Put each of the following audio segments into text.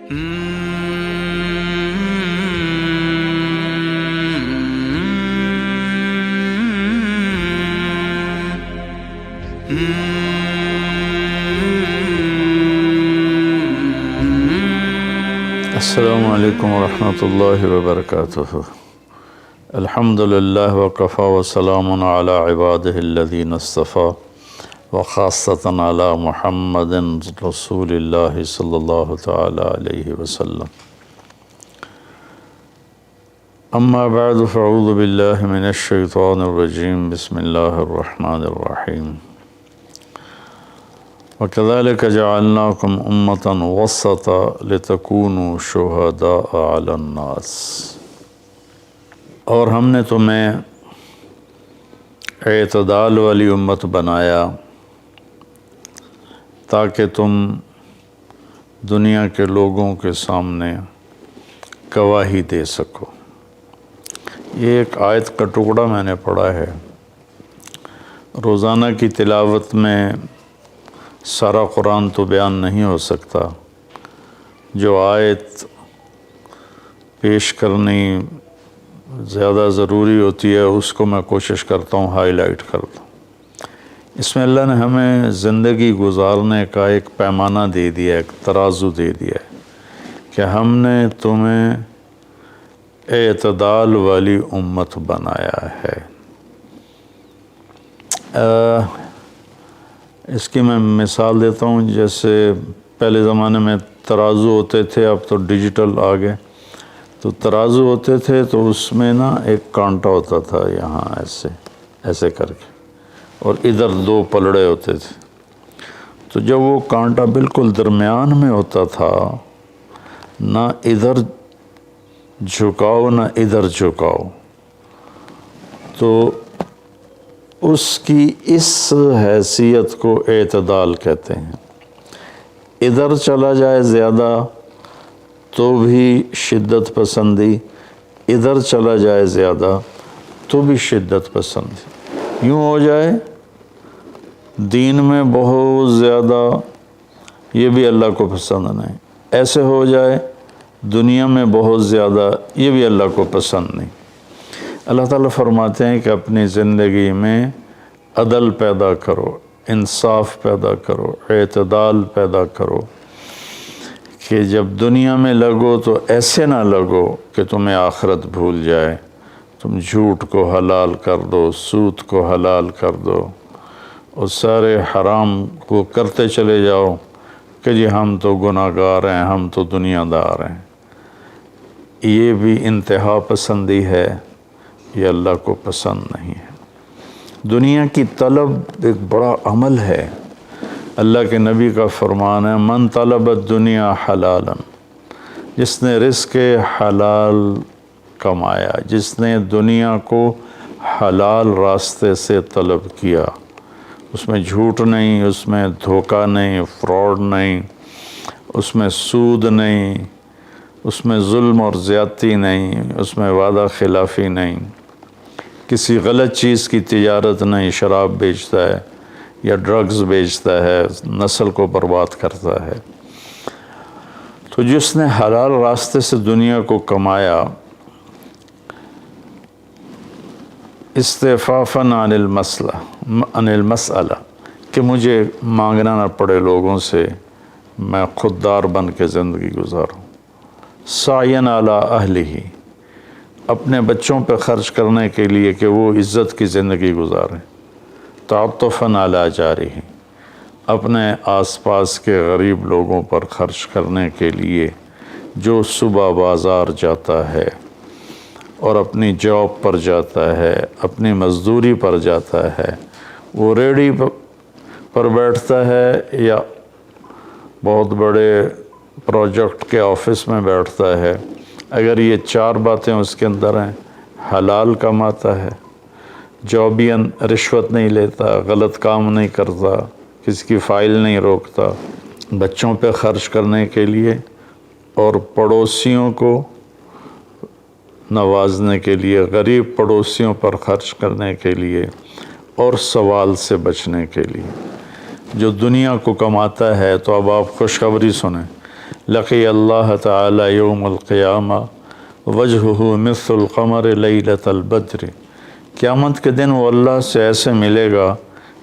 السلام علیکم ورحمۃ اللہ وبرکاتہ۔ الحمدللہ وکفی وسلام علی عبادہ الذین اصطفیٰ وخاصۃ علی محمد رسول اللہ صلی اللہ تعالی علیہ وسلم۔ اما بعد فاعوذ باللہ من الشیطان الرجیم، بسم اللہ الرحمن الرحیم۔ وَكَذَلِكَ جَعَلْنَاكُمْ أُمَّةً وَسَطًا لِتَكُونُوا شُهَدَاءَ عَلَى النَّاسِ، اور ہم نے تمہیں اعتدال والی امت بنایا تاکہ تم دنیا کے لوگوں کے سامنے گواہی دے سکو۔ یہ ایک آیت کا ٹکڑا میں نے پڑھا ہے۔ روزانہ کی تلاوت میں سارا قرآن تو بیان نہیں ہو سکتا، جو آیت پیش کرنی زیادہ ضروری ہوتی ہے اس کو میں کوشش کرتا ہوں ہائی لائٹ کر دوں۔ اس میں اللہ نے ہمیں زندگی گزارنے کا ایک پیمانہ دے دیا، ایک ترازو دے دیا ہے کہ ہم نے تمہیں اعتدال والی امت بنایا ہے۔ اس کی میں مثال دیتا ہوں، جیسے پہلے زمانے میں ترازو ہوتے تھے، اب تو ڈیجیٹل آ گئے۔ تو ترازو ہوتے تھے تو اس میں نا ایک کانٹا ہوتا تھا یہاں ایسے کر کے، اور ادھر دو پلڑے ہوتے تھے۔ تو جب وہ کانٹا بالکل درمیان میں ہوتا تھا، نہ ادھر جھکاؤ نہ ادھر جھکاؤ، تو اس کی اس حیثیت کو اعتدال کہتے ہیں۔ ادھر چلا جائے زیادہ تو بھی شدت پسندی، ادھر چلا جائے زیادہ تو بھی شدت پسندی۔ یوں ہو جائے دین میں بہت زیادہ، یہ بھی اللہ کو پسند نہیں۔ ایسے ہو جائے دنیا میں بہت زیادہ، یہ بھی اللہ کو پسند نہیں۔ اللہ تعالیٰ فرماتے ہیں کہ اپنی زندگی میں عدل پیدا کرو، انصاف پیدا کرو، اعتدال پیدا کرو، کہ جب دنیا میں لگو تو ایسے نہ لگو کہ تمہیں آخرت بھول جائے، تم جھوٹ کو حلال کر دو، سود کو حلال کر دو، اور سارے حرام کو کرتے چلے جاؤ کہ جی ہم تو گناہ گار ہیں، ہم تو دنیا دار ہیں۔ یہ بھی انتہا پسندی ہے، یہ اللہ کو پسند نہیں ہے۔ دنیا کی طلب ایک بڑا عمل ہے۔ اللہ کے نبی کا فرمان ہے، من طلب الدنیا حلالا، جس نے رزق حلال کمایا، جس نے دنیا کو حلال راستے سے طلب کیا، اس میں جھوٹ نہیں، اس میں دھوکہ نہیں، فراڈ نہیں، اس میں سود نہیں، اس میں ظلم اور زیادتی نہیں، اس میں وعدہ خلافی نہیں، کسی غلط چیز کی تجارت نہیں، شراب بیچتا ہے یا ڈرگز بیچتا ہے، نسل کو برباد کرتا ہے۔ تو جس نے حلال راستے سے دنیا کو کمایا، استعفافاً عن المسئلہ، کہ مجھے مانگنا نہ پڑے لوگوں سے، میں خوددار بن کے زندگی گزاروں، سعیاً علی اہلہ، اپنے بچوں پہ خرچ کرنے کے لیے کہ وہ عزت کی زندگی گزاریں، تعطفاً علی جارہ، اپنے آس پاس کے غریب لوگوں پر خرچ کرنے کے لیے جو صبح بازار جاتا ہے اور اپنی جاب پر جاتا ہے، اپنی مزدوری پر جاتا ہے، وہ ریڑھی پر بیٹھتا ہے یا بہت بڑے پروجیکٹ کے آفس میں بیٹھتا ہے، اگر یہ چار باتیں اس کے اندر ہیں، حلال کماتا ہے، جابین رشوت نہیں لیتا، غلط کام نہیں کرتا، کسی کی فائل نہیں روکتا، بچوں پہ خرچ کرنے کے لیے اور پڑوسیوں کو نوازنے کے لیے، غریب پڑوسیوں پر خرچ کرنے کے لیے، اور سوال سے بچنے کے لیے۔ جو دنیا کو کماتا ہے تو اب آپ خوشخبری سنیں، لقی اللہ تعالی یوم القیامہ وجہہ مثل القمر لیلۃ البدر، قیامت کے دن وہ اللہ سے ایسے ملے گا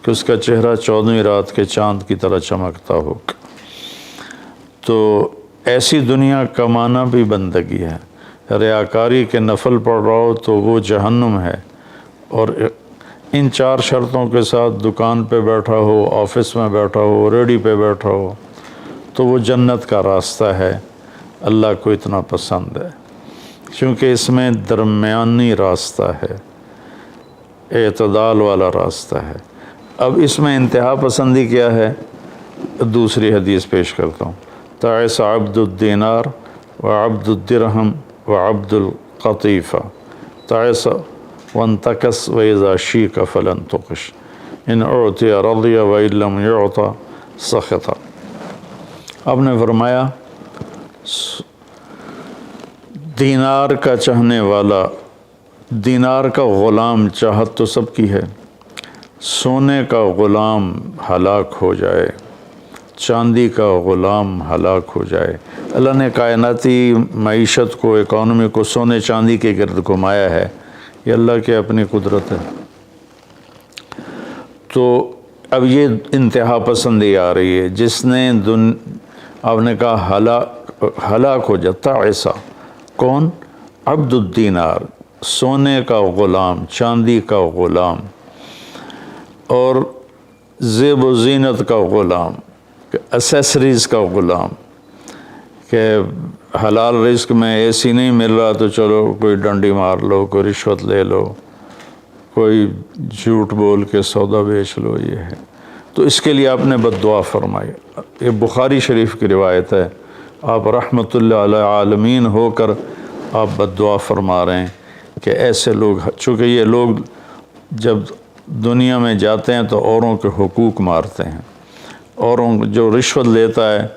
کہ اس کا چہرہ 14ویں رات کے چاند کی طرح چمکتا ہوگا۔ تو ایسی دنیا کمانا بھی بندگی ہے۔ ریاکاری کے نفل پڑھ رہا ہو تو وہ جہنم ہے، اور ان 4 شرطوں کے ساتھ دکان پہ بیٹھا ہو، آفس میں بیٹھا ہو، ریڈی پہ بیٹھا ہو تو وہ جنت کا راستہ ہے، اللہ کو اتنا پسند ہے، کیونکہ اس میں درمیانی راستہ ہے، اعتدال والا راستہ ہے۔ اب اس میں انتہا پسندی کیا ہے؟ دوسری حدیث پیش کرتا ہوں، تعس عبد الدینار وعبد الدرہم وعبد القطیفہ، تعس وانتکس وإذا شیک فلن تقش، ان اعطی رضی وإن لم یعط سخط۔ آپ نے فرمایا دینار کا چاہنے والا، دینار کا غلام چاہت تو سب کی ہے، سونے کا غلام ہلاک ہو جائے، چاندی کا غلام ہلاک ہو جائے۔ اللہ نے کائناتی معیشت کو، اکانومی کو سونے چاندی کے گرد گھمایا ہے، یہ اللہ کی اپنی قدرت ہے۔ تو اب یہ انتہا پسندی آ رہی ہے، جس نے آپ نے کہا ہلاک ہو جاتا ایسا، کون؟ عبد الدینار، سونے کا غلام، چاندی کا غلام، اور زیب و زینت کا غلام، اسیسریز کا غلام، کہ حلال رزق میں ایسی نہیں مل رہا تو چلو کوئی ڈنڈی مار لو، کوئی رشوت لے لو، کوئی جھوٹ بول کے سودا بیچ لو، یہ ہے۔ تو اس کے لیے آپ نے بد دعا فرمائی۔ یہ بخاری شریف کی روایت ہے، آپ رحمت اللہ علیہ عالمین ہو کر آپ بد دعا فرما رہے ہیں کہ ایسے لوگ، چونکہ یہ لوگ جب دنیا میں جاتے ہیں تو اوروں کے حقوق مارتے ہیں، اوروں جو رشوت لیتا ہے،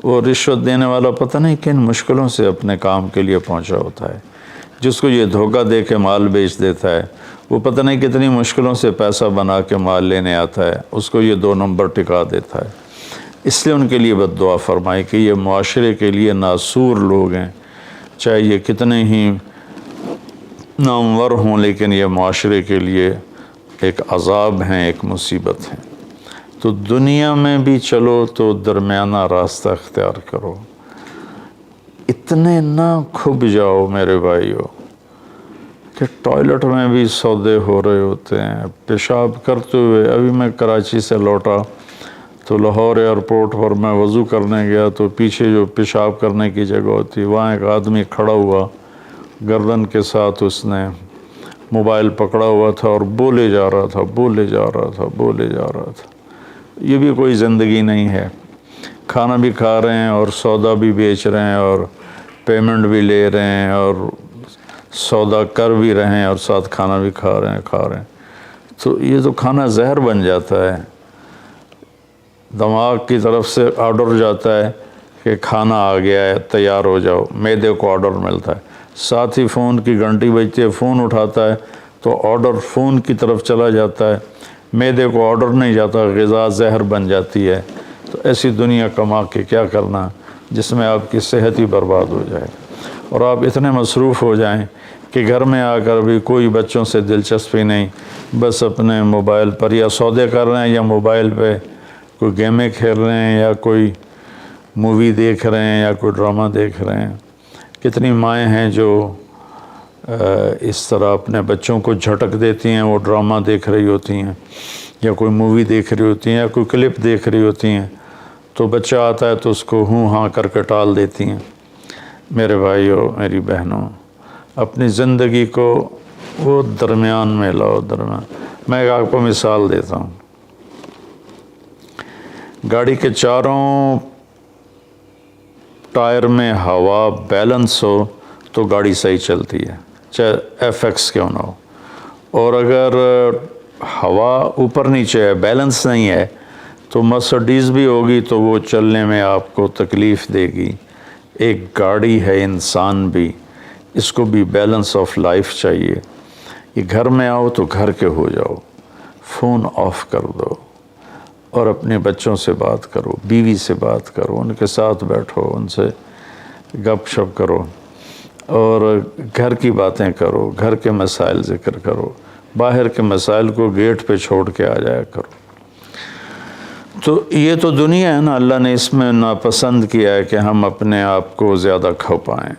وہ رشوت دینے والا پتہ نہیں کن مشکلوں سے اپنے کام کے لیے پہنچا ہوتا ہے، جس کو یہ دھوکہ دے کے مال بیچ دیتا ہے، وہ پتہ نہیں کتنی مشکلوں سے پیسہ بنا کے مال لینے آتا ہے، اس کو یہ 2 نمبر ٹکا دیتا ہے۔ اس لیے ان کے لیے بد دعا فرمائی کہ یہ معاشرے کے لیے ناسور لوگ ہیں، چاہے یہ کتنے ہی نامور ہوں، لیکن یہ معاشرے کے لیے ایک عذاب ہیں، ایک مصیبت ہے۔ تو دنیا میں بھی چلو تو درمیانہ راستہ اختیار کرو، اتنے نہ کھب جاؤ میرے بھائیو کہ ٹوائلٹ میں بھی سودے ہو رہے ہوتے ہیں، پیشاب کرتے ہوئے۔ ابھی میں کراچی سے لوٹا تو لاہور ایئرپورٹ پر میں وضو کرنے گیا تو پیچھے جو پیشاب کرنے کی جگہ ہوتی، وہاں ایک آدمی کھڑا ہوا، گردن کے ساتھ اس نے موبائل پکڑا ہوا تھا اور بولے جا رہا تھا، بولے جا رہا تھا، بولے جا رہا تھا۔ یہ بھی کوئی زندگی نہیں ہے، کھانا بھی کھا رہے ہیں اور سودا بھی بیچ رہے ہیں اور پیمنٹ بھی لے رہے ہیں اور سودا کر بھی رہے ہیں اور ساتھ کھانا بھی کھا رہے ہیں۔ تو یہ تو کھانا زہر بن جاتا ہے۔ دماغ کی طرف سے آرڈر جاتا ہے کہ کھانا آ گیا ہے، تیار ہو جاؤ، معدے کو آرڈر ملتا ہے، ساتھ ہی فون کی گھنٹی بجتی ہے، فون اٹھاتا ہے تو آرڈر فون کی طرف چلا جاتا ہے، معدے کو آرڈر نہیں جاتا، غذا زہر بن جاتی ہے۔ تو ایسی دنیا کما کے کیا کرنا جس میں آپ کی صحت ہی برباد ہو جائے اور آپ اتنے مصروف ہو جائیں کہ گھر میں آ کر بھی کوئی بچوں سے دلچسپی نہیں، بس اپنے موبائل پر یا سودے کر رہے ہیں یا موبائل پہ کوئی گیمیں کھیل رہے ہیں یا کوئی مووی دیکھ رہے ہیں یا کوئی ڈرامہ دیکھ رہے ہیں۔ کتنی مائیں ہیں جو اس طرح اپنے بچوں کو جھٹک دیتی ہیں، وہ ڈرامہ دیکھ رہی ہوتی ہیں یا کوئی مووی دیکھ رہی ہوتی ہیں یا کوئی کلپ دیکھ رہی ہوتی ہیں، تو بچہ آتا ہے تو اس کو ہوں ہاں کر کے ٹال دیتی ہیں۔ میرے بھائیو، میری بہنوں، اپنی زندگی کو وہ درمیان میں لاؤ، درمیان۔ میں آپ کو مثال دیتا ہوں، گاڑی کے چاروں ٹائر میں ہوا بیلنس ہو تو گاڑی صحیح چلتی ہے، چاہے ایف ایکس کیوں نہ ہو، اور اگر ہوا اوپر نیچے ہے، بیلنس نہیں ہے، تو مرسڈیز بھی ہوگی تو وہ چلنے میں آپ کو تکلیف دے گی۔ ایک گاڑی ہے، انسان بھی، اس کو بھی بیلنس آف لائف چاہیے۔ یہ گھر میں آؤ تو گھر کے ہو جاؤ، فون آف کر دو، اور اپنے بچوں سے بات کرو، بیوی سے بات کرو، ان کے ساتھ بیٹھو، ان سے گپ شپ کرو، اور گھر کی باتیں کرو، گھر کے مسائل ذکر کرو، باہر کے مسائل کو گیٹ پہ چھوڑ کے آ جایا کرو۔ تو یہ تو دنیا ہے نا، اللہ نے اس میں ناپسند کیا ہے کہ ہم اپنے آپ کو زیادہ کھو پائیں،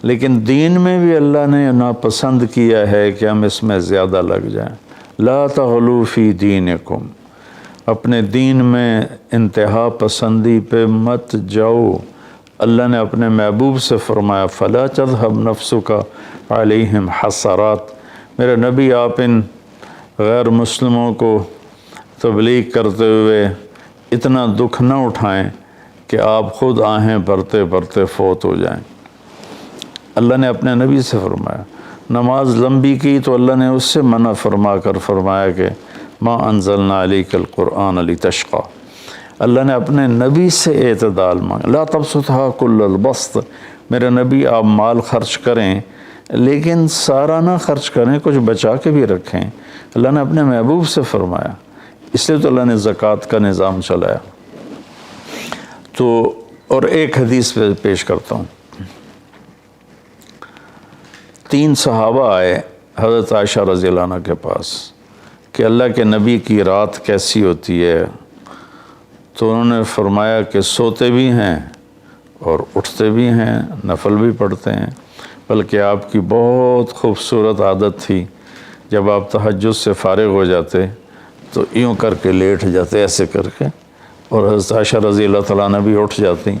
لیکن دین میں بھی اللہ نے ناپسند کیا ہے کہ ہم اس میں زیادہ لگ جائیں۔ لا تغلو فی دینکم، اپنے دین میں انتہا پسندی پہ مت جاؤ۔ اللہ نے اپنے محبوب سے فرمایا فلا تذهب نفسك علیہم حسرات، میرے نبی آپ ان غیر مسلموں کو تبلیغ کرتے ہوئے اتنا دکھ نہ اٹھائیں کہ آپ خود آہیں بھرتے بھرتے فوت ہو جائیں۔ اللہ نے اپنے نبی سے فرمایا، نماز لمبی کی تو اللہ نے اس سے منع فرما کر فرمایا کہ ما انزلنا علیک القرآن لتشقی۔ اللہ نے اپنے نبی سے اعتدال مانگا، لا تبسطھا کل البسط، میرے نبی آپ مال خرچ کریں لیکن سارا نہ خرچ کریں، کچھ بچا کے بھی رکھیں۔ اللہ نے اپنے محبوب سے فرمایا، اس لیے تو اللہ نے زکوٰۃ کا نظام چلایا۔ تو اور ایک حدیث پہ پیش کرتا ہوں، 3 صحابہ آئے حضرت عائشہ رضی اللہ عنہ کے پاس کہ اللہ کے نبی کی رات کیسی ہوتی ہے، تو انہوں نے فرمایا کہ سوتے بھی ہیں اور اٹھتے بھی ہیں، نفل بھی پڑھتے ہیں، بلکہ آپ کی بہت خوبصورت عادت تھی، جب آپ تہجد سے فارغ ہو جاتے تو یوں کر کے لیٹ جاتے، ایسے کر کے، اور حضرت عائشہ رضی اللہ تعالیٰ عنہ بھی اٹھ جاتی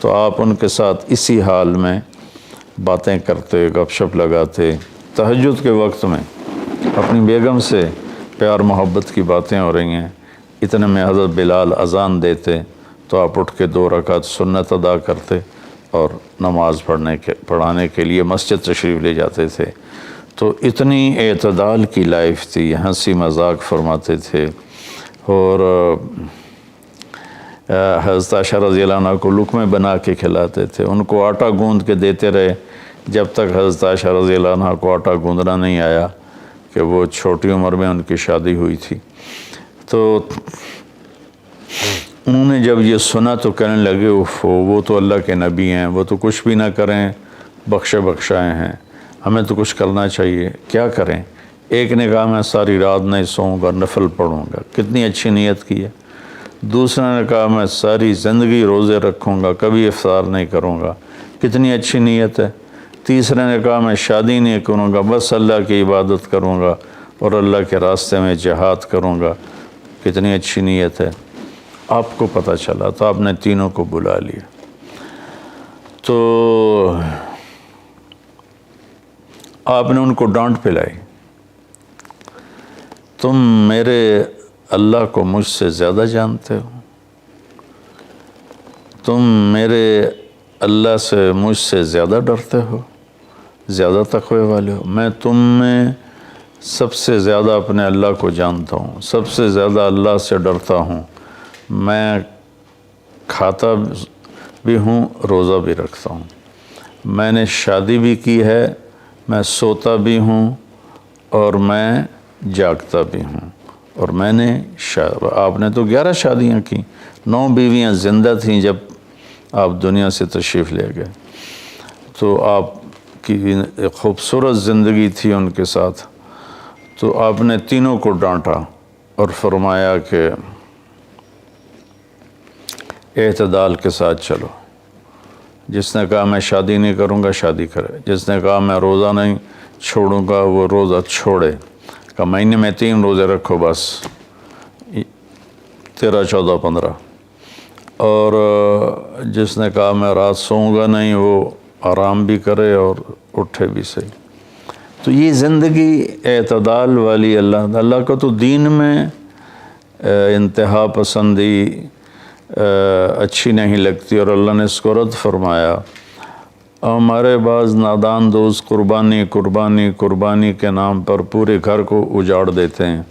تو آپ ان کے ساتھ اسی حال میں باتیں کرتے، گپ شپ لگاتے، تہجد کے وقت میں اپنی بیگم سے پیار محبت کی باتیں ہو رہی ہیں، اتنے میں حضرت بلال اذان دیتے تو آپ اٹھ کے 2 رکعت سنت ادا کرتے اور نماز پڑھانے کے لیے مسجد تشریف لے جاتے تھے۔ تو اتنی اعتدال کی لائف تھی، ہنسی مذاق فرماتے تھے، اور حضرت عائشہ رضی اللہ عنہ کو لقمے بنا کے کھلاتے تھے، ان کو آٹا گوندھ کے دیتے رہے جب تک حضرت عائشہ رضی اللہ عنہ کو آٹا گوندھنا نہیں آیا، کہ وہ چھوٹی عمر میں ان کی شادی ہوئی تھی۔ تو انہوں نے جب یہ سنا تو کہنے لگے وہ تو اللہ کے نبی ہیں، وہ تو کچھ بھی نہ کریں، بخشے بخشائے ہیں، ہمیں تو کچھ کرنا چاہیے، کیا کریں؟ ایک نے کہا میں ساری رات نہیں سوؤں گا، نفل پڑھوں گا، کتنی اچھی نیت کی ہے۔ دوسرے نے کہا میں ساری زندگی روزے رکھوں گا، کبھی افطار نہیں کروں گا، کتنی اچھی نیت ہے۔ تیسرے نے کہا میں شادی نہیں کروں گا، بس اللہ کی عبادت کروں گا اور اللہ کے راستے میں جہاد کروں گا، کتنی اچھی نیت ہے۔ آپ کو پتہ چلا تو آپ نے تینوں کو بلا لیا۔ تو آپ نے ان کو ڈانٹ پلائی، تم میرے اللہ کو مجھ سے زیادہ جانتے ہو، تم میرے اللہ سے مجھ سے زیادہ ڈرتے ہو، زیادہ تقوی والے ہو، میں تم میں سب سے زیادہ اپنے اللہ کو جانتا ہوں، سب سے زیادہ اللہ سے ڈرتا ہوں، میں کھاتا بھی ہوں، روزہ بھی رکھتا ہوں، میں نے شادی بھی کی ہے، میں سوتا بھی ہوں اور میں جاگتا بھی ہوں، اور میں نے آپ نے تو 11 شادیاں کی، 9 بیویاں زندہ تھیں جب آپ دنیا سے تشریف لے گئے، تو آپ کی ایک خوبصورت زندگی تھی ان کے ساتھ۔ تو آپ نے تینوں کو ڈانٹا اور فرمایا کہ اعتدال کے ساتھ چلو، جس نے کہا میں شادی نہیں کروں گا شادی کرے، جس نے کہا میں روزہ نہیں چھوڑوں گا وہ روزہ چھوڑے، کہ مہینے میں 3 روزے رکھو بس، 13، 14، 15، اور جس نے کہا میں رات سوؤں گا نہیں وہ آرام بھی کرے اور اٹھے بھی صحیح۔ تو یہ زندگی اعتدال والی اللہ کو تو دین میں انتہا پسندی اچھی نہیں لگتی، اور اللہ نے اس کو رد فرمایا۔ ہمارے بعض نادان دوست قربانی کے نام پر پورے گھر کو اجاڑ دیتے ہیں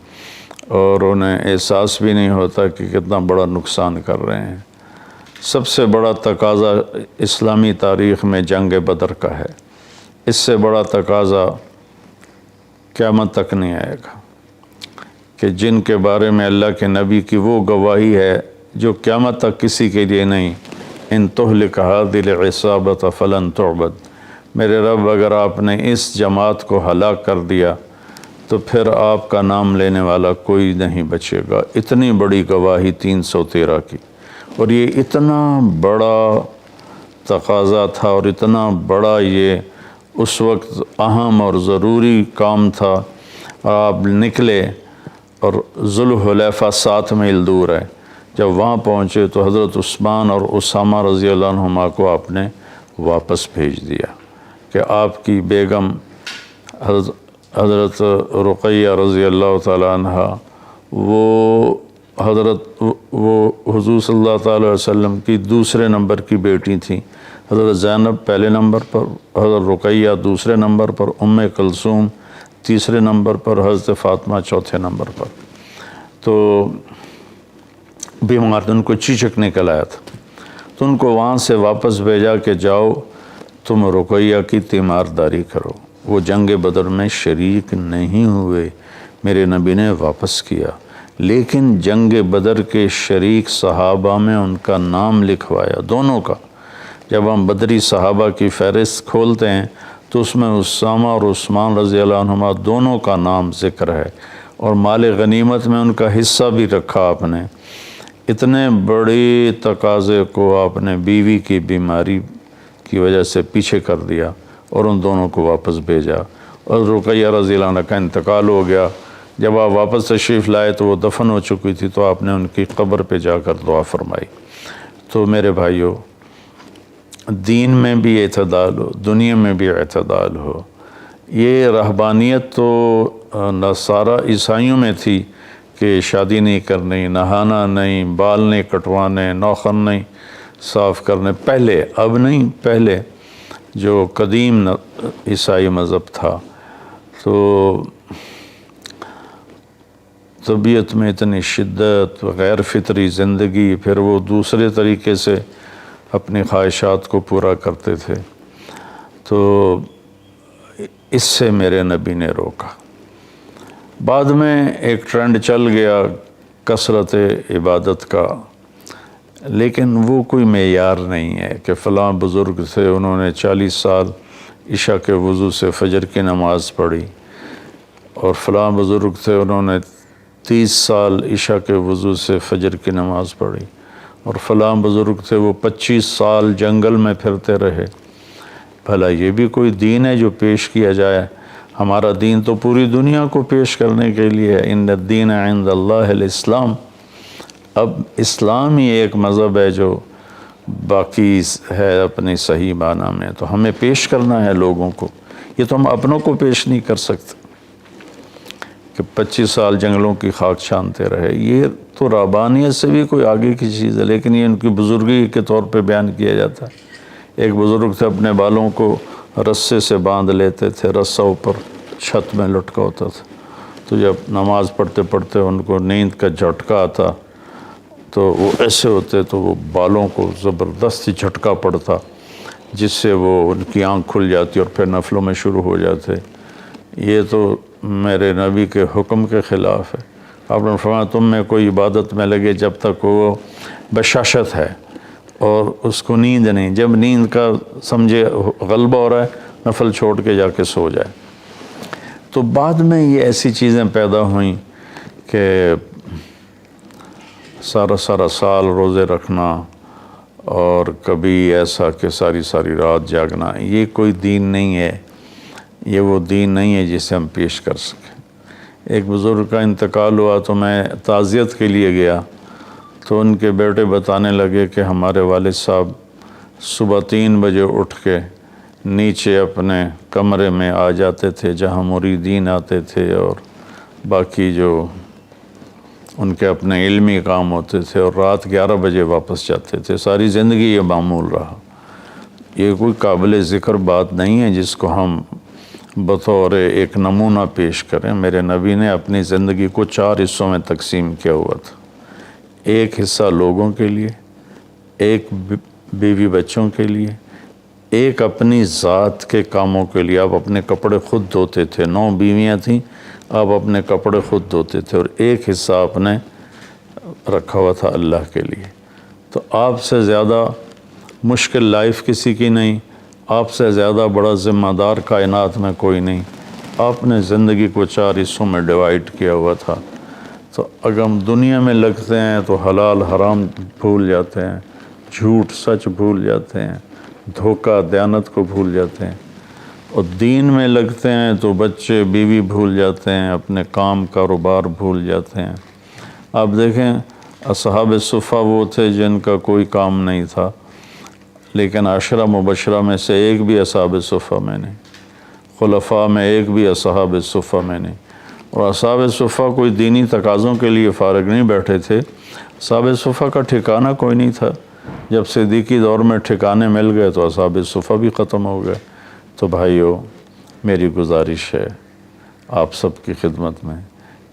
اور انہیں احساس بھی نہیں ہوتا کہ کتنا بڑا نقصان کر رہے ہیں۔ سب سے بڑا تقاضا اسلامی تاریخ میں جنگ بدر کا ہے، اس سے بڑا تقاضا قیامت تک نہیں آئے گا کہ جن کے بارے میں اللہ کے نبی کی وہ گواہی ہے جو قیامت تک کسی کے لیے نہیں، ان تہلک هذه العصابۃ فلن تعبد، میرے رب اگر آپ نے اس جماعت کو ہلاک کر دیا تو پھر آپ کا نام لینے والا کوئی نہیں بچے گا۔ اتنی بڑی گواہی 313 کی، اور یہ اتنا بڑا تقاضا تھا اور اتنا بڑا یہ اس وقت اہم اور ضروری کام تھا۔ آپ نکلے اور ذوالحلیفہ 7 میل دور ہے، جب وہاں پہنچے تو حضرت عثمان اور اسامہ رضی اللہ عنہما کو آپ نے واپس بھیج دیا کہ آپ کی بیگم حضرت رقیہ رضی اللہ تعالی عنہ وہ حضور صلی اللہ تعالی علیہ وسلم کی دوسرے نمبر کی بیٹی تھیں۔ حضرت زینب پہلے نمبر پر، حضرت رقیہ دوسرے نمبر پر، ام کلثوم تیسرے نمبر پر، حضرت فاطمہ چوتھے نمبر پر۔ تو بیمار ان کو چیچک نکل آیا تھا، تو ان کو وہاں سے واپس بھیجا کہ جاؤ تم رقیہ کی تیمارداری کرو۔ وہ جنگ بدر میں شریک نہیں ہوئے، میرے نبی نے واپس کیا، لیکن جنگ بدر کے شریک صحابہ میں ان کا نام لکھوایا، دونوں کا۔ جب ہم بدری صحابہ کی فہرست کھولتے ہیں تو اس میں اسامہ اور عثمان رضی اللہ عنہما دونوں کا نام ذکر ہے، اور مال غنیمت میں ان کا حصہ بھی رکھا آپ نے۔ اتنے بڑے تقاضے کو آپ نے بیوی کی بیماری کی وجہ سے پیچھے کر دیا اور ان دونوں کو واپس بھیجا، اور رقیہ رضی اللہ عنہ کا انتقال ہو گیا۔ جب آپ واپس تشریف لائے تو وہ دفن ہو چکی تھی، تو آپ نے ان کی قبر پہ جا کر دعا فرمائی۔ تو میرے بھائیو، دین میں بھی اعتدال ہو، دنیا میں بھی اعتدال ہو۔ یہ رہبانیت تو نصارہ عیسائیوں میں تھی کہ شادی نہیں کرنی، نہانا نہیں، بال نہیں کٹوانے، نوخن نہیں صاف کرنے، پہلے، اب نہیں، پہلے جو قدیم عیسائی مذہب تھا۔ تو طبیعت میں اتنی شدت، غیر فطری زندگی، پھر وہ دوسرے طریقے سے اپنی خواہشات کو پورا کرتے تھے۔ تو اس سے میرے نبی نے روکا۔ بعد میں ایک ٹرینڈ چل گیا کثرت عبادت کا، لیکن وہ کوئی معیار نہیں ہے کہ فلاں بزرگ تھے، انہوں نے 40 سال عشاء کے وضو سے فجر کی نماز پڑھی، اور فلاں بزرگ تھے انہوں نے 30 سال عشاء کے وضو سے فجر کی نماز پڑھی، اور فلاں بزرگ تھے وہ 25 سال جنگل میں پھرتے رہے۔ بھلا یہ بھی کوئی دین ہے جو پیش کیا جائے؟ ہمارا دین تو پوری دنیا کو پیش کرنے کے لیے ہے۔ ان الدین عند اللہ الاسلام۔ اب اسلام ہی ایک مذہب ہے جو باقی ہے اپنی صحیح معنی میں، تو ہمیں پیش کرنا ہے لوگوں کو۔ یہ تو ہم اپنوں کو پیش نہیں کر سکتے کہ 25 سال جنگلوں کی خاک چھانتے رہے۔ یہ تو رہبانیت سے بھی کوئی آگے کی چیز ہے، لیکن یہ ان کی بزرگی کے طور پہ بیان کیا جاتا ہے۔ ایک بزرگ تھے، اپنے بالوں کو رسے سے باندھ لیتے تھے، رسہ اوپر چھت میں لٹکا ہوتا تھا، تو جب نماز پڑھتے پڑھتے ان کو نیند کا جھٹکا آتا تو وہ ایسے ہوتے تو وہ بالوں کو زبردستی جھٹکا پڑتا، جس سے وہ ان کی آنکھ کھل جاتی اور پھر نفلوں میں شروع ہو جاتے۔ یہ تو میرے نبی کے حکم کے خلاف ہے۔ آپ نے فرمایا تم میں کوئی عبادت میں لگے جب تک وہ بشاشت ہے اور اس کو نیند نہیں، جب نیند کا سمجھے غلبہ ہو رہا ہے نفل چھوڑ کے جا کے سو جائے۔ تو بعد میں یہ ایسی چیزیں پیدا ہوئیں کہ سارا سال روزے رکھنا، اور کبھی ایسا کہ ساری رات جاگنا، یہ کوئی دین نہیں ہے، یہ وہ دین نہیں ہے جسے ہم پیش کر سکیں۔ ایک بزرگ کا انتقال ہوا تو میں تعزیت کے لیے گیا، تو ان کے بیٹے بتانے لگے کہ ہمارے والد صاحب صبح 3 بجے اٹھ کے نیچے اپنے کمرے میں آ جاتے تھے جہاں مریدین آتے تھے اور باقی جو ان کے اپنے علمی کام ہوتے تھے، اور رات 11 بجے واپس جاتے تھے۔ ساری زندگی یہ معمول رہا۔ یہ کوئی قابل ذکر بات نہیں ہے جس کو ہم بطور ایک نمونہ پیش کریں۔ میرے نبی نے اپنی زندگی کو 4 حصوں میں تقسیم کیا ہوا تھا۔ ایک حصہ لوگوں کے لیے، ایک بیوی بچوں کے لیے، ایک اپنی ذات کے کاموں کے لیے۔ آپ اپنے کپڑے خود دھوتے تھے، 9 بیویاں تھیں، آپ اپنے کپڑے خود دھوتے تھے اور ایک حصہ آپ نے رکھا ہوا تھا اللہ کے لیے۔ تو آپ سے زیادہ مشکل لائف کسی کی نہیں، آپ سے زیادہ بڑا ذمہ دار کائنات میں کوئی نہیں۔ آپ نے زندگی کو 4 حصوں میں ڈیوائیڈ کیا ہوا تھا۔ تو اگر ہم دنیا میں لگتے ہیں تو حلال حرام بھول جاتے ہیں، جھوٹ سچ بھول جاتے ہیں، دھوکہ دیانت کو بھول جاتے ہیں، اور دین میں لگتے ہیں تو بچے بیوی بھول جاتے ہیں، اپنے کام کاروبار بھول جاتے ہیں۔ آپ دیکھیں اصحاب صفہ وہ تھے جن کا کوئی کام نہیں تھا، لیکن 10 مبشرہ میں سے ایک بھی اصحاب صفہ میں نہیں، خلفاء میں ایک بھی اصحاب صفہ میں نہیں۔ اور اصحاب صفہ کوئی دینی تقاضوں کے لیے فارغ نہیں بیٹھے تھے، اصحاب صفہ کا ٹھکانہ کوئی نہیں تھا۔ جب صدیقی دور میں ٹھکانے مل گئے تو اصحاب صفہ بھی ختم ہو گئے۔ تو بھائیو، میری گزارش ہے آپ سب کی خدمت میں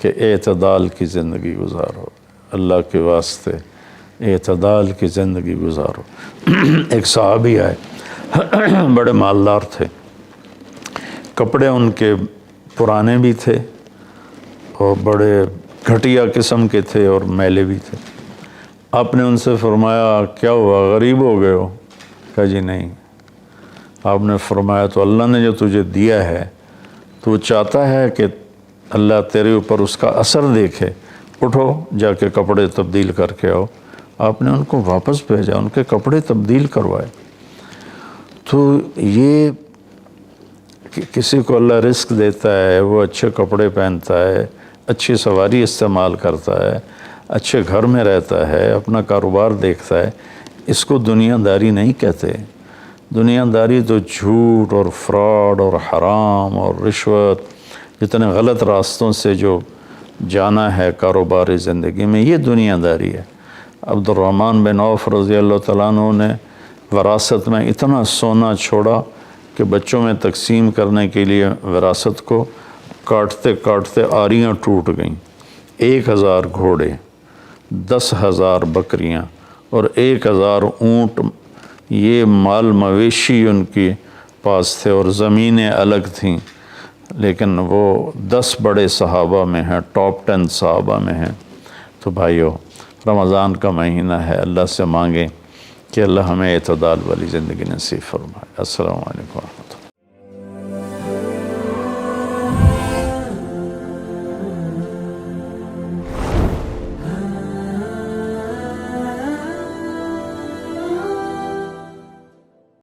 کہ اعتدال کی زندگی گزارو، اللہ کے واسطے اعتدال کی زندگی گزارو۔ ایک صحابی آئے، بڑے مالدار تھے، کپڑے ان کے پرانے بھی تھے اور بڑے گھٹیا قسم کے تھے اور میلے بھی تھے۔ آپ نے ان سے فرمایا کیا ہوا، غریب ہو گئے ہو؟ کہا جی نہیں۔ آپ نے فرمایا تو اللہ نے جو تجھے دیا ہے تو وہ چاہتا ہے کہ اللہ تیرے اوپر اس کا اثر دیکھے، اٹھو جا کے کپڑے تبدیل کر کے آؤ۔ آپ نے ان کو واپس بھیجا، ان کے کپڑے تبدیل کروائے۔ تو یہ کہ کسی کو اللہ رزق دیتا ہے، وہ اچھے کپڑے پہنتا ہے، اچھی سواری استعمال کرتا ہے، اچھے گھر میں رہتا ہے، اپنا کاروبار دیکھتا ہے، اس کو دنیا داری نہیں کہتے۔ دنیا داری تو جھوٹ اور فراڈ اور حرام اور رشوت، جتنے غلط راستوں سے جو جانا ہے کاروباری زندگی میں، یہ دنیا داری ہے۔ عبد الرحمن بن عوف رضی اللہ تعالیٰ عنہ نے وراثت میں اتنا سونا چھوڑا کہ بچوں میں تقسیم کرنے کے لیے وراثت کو کاٹتے کاٹتے آریاں ٹوٹ گئیں۔ 1000 گھوڑے، 10,000 بکریاں اور 1000 اونٹ، یہ مال مویشی ان کے پاس تھے، اور زمینیں الگ تھیں، لیکن وہ 10 بڑے صحابہ میں ہیں، ٹاپ 10 صحابہ میں ہیں۔ تو بھائیو، رمضان کا مہینہ ہے، اللہ سے مانگیں کہ اللہ ہمیں اعتدال والی زندگی نصیب فرمائے۔ السلام علیکم ورحمۃ اللہ۔